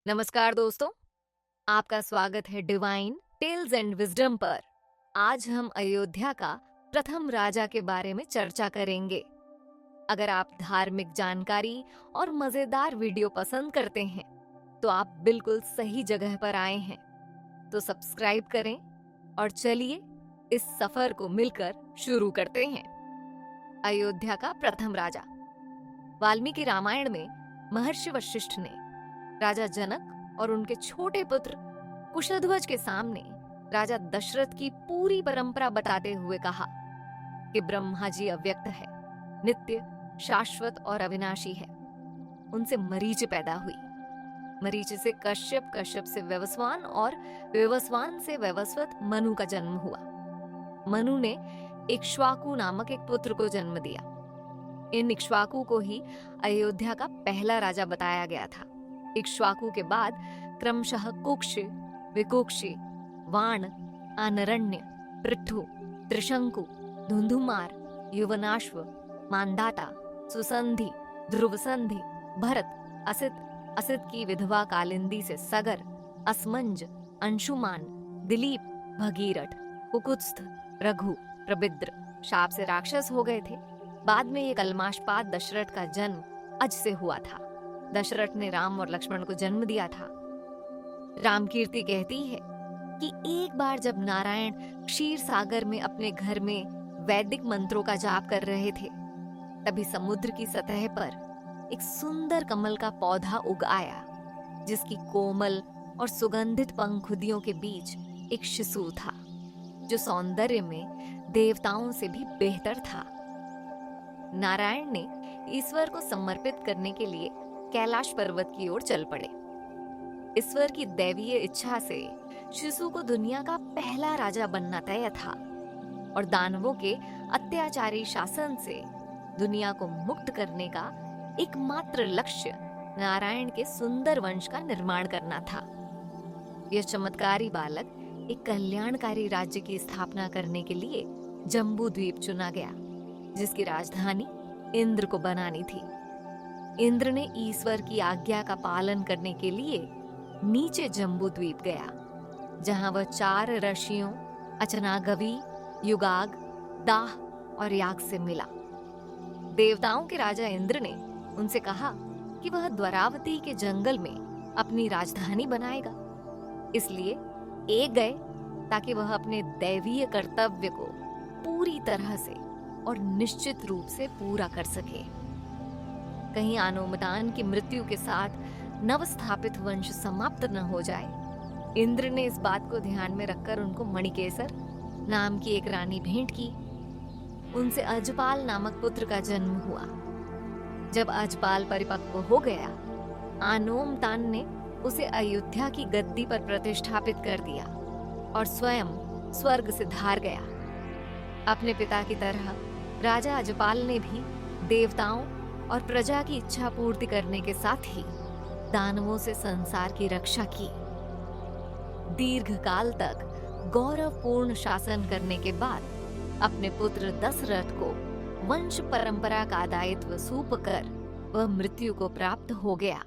नमस्कार दोस्तों, आपका स्वागत है डिवाइन टेल्स एंड विजडम पर। आज हम अयोध्या का प्रथम राजा के बारे में चर्चा करेंगे। अगर आप धार्मिक जानकारी और मजेदार वीडियो पसंद करते हैं, तो आप बिल्कुल सही जगह पर आए हैं। तो सब्सक्राइब करें और चलिए इस सफर को मिलकर शुरू करते हैं। अयोध्या का प्रथम राजा। वाल्मीकि रामायण में महर्षि वशिष्ठ ने राजा जनक और उनके छोटे पुत्र कुशध्वज के सामने राजा दशरथ की पूरी परंपरा बताते हुए कहा कि ब्रह्मा जी अव्यक्त है, नित्य, शाश्वत और अविनाशी है। उनसे मरीचि पैदा हुई, मरीचि से कश्यप, कश्यप से व्यवस्वान और व्यवस्वान से वैवस्वत मनु का जन्म हुआ। मनु ने इक्ष्वाकु नामक एक पुत्र को जन्म दिया। इन इक्ष्वाकु को ही अयोध्या का पहला राजा बताया गया था। इक्ष्वाकु के बाद क्रमशः कुक्ष, विकुक्षी, वाण, आनरण्य, पृथु, त्रिशंकु, धुंधुमार, युवनाश्व, मांधाता, सुसंधि, ध्रुवसंधि, भरत, असित, असित की विधवा कालिंदी से सगर, असमंज, अंशुमान, दिलीप, भगीरथ, कुकुत्स्थ, रघु, प्रबिद्र शाप से राक्षस हो गए थे। बाद में ये कल्माशपाद दशरथ का जन्म अज से हुआ था। दशरथ ने राम और लक्ष्मण को जन्म दिया था। रामकीर्ति कहती है कि एक बार जब नारायण क्षीर सागर में अपने घर में वैदिक मंत्रों का जाप कर रहे थे, तभी समुद्र की सतह पर एक सुंदर कमल का पौधा उग आया, जिसकी कोमल और सुगंधित पंखुदियों के बीच एक शिशु था, जो सौंदर्य में देवताओं से भी बेहतर था। नारायण ने ईश्वर को समर्पित करने के लिए कैलाश पर्वत की ओर चल पड़े। ईश्वर की दैवीय इच्छा से शिशु को दुनिया का पहला राजा बनना तय था और दानवों के अत्याचारी शासन से दुनिया को मुक्त करने का एकमात्र लक्ष्य नारायण के सुंदर वंश का निर्माण करना था। यह चमत्कारी बालक एक कल्याणकारी राज्य की स्थापना करने के लिए जम्बू द्वीप चुना गया, जिसकी राजधानी इंद्र को बनानी थी। इंद्र ने ईश्वर की आज्ञा का पालन करने के लिए नीचे जम्बू द्वीप गया, जहां वह 4 ऋषियों अचनागवी, युगाग, दाह और याग से मिला। देवताओं के राजा इंद्र ने उनसे कहा कि वह द्वारावती के जंगल में अपनी राजधानी बनाएगा। इसलिए एक गए ताकि वह अपने दैवीय कर्तव्य को पूरी तरह से और निश्चित रूप से पूरा कर सके। कहीं आनोमदान की मृत्यु के साथ नवस्थापित वंश समाप्त न हो जाए। इंद्र ने इस बात को ध्यान में रखकर उनको मणिकेसर नाम की एक रानी भेंट की। उनसे अजपाल नामक पुत्र का जन्म हुआ। जब अजपाल परिपक्व हो गया, आनोमतान ने उसे अयोध्या की गद्दी पर प्रतिष्ठापित कर दिया और स्वयं स्वर्ग से धार गया। अपने पिता की तरह राजा अजपाल ने भी देवताओं और प्रजा की इच्छा पूर्ति करने के साथ ही दानवों से संसार की रक्षा की। दीर्घ काल तक गौरवपूर्ण शासन करने के बाद अपने पुत्र दशरथ को वंश परंपरा का दायित्व सौंप कर वह मृत्यु को प्राप्त हो गया।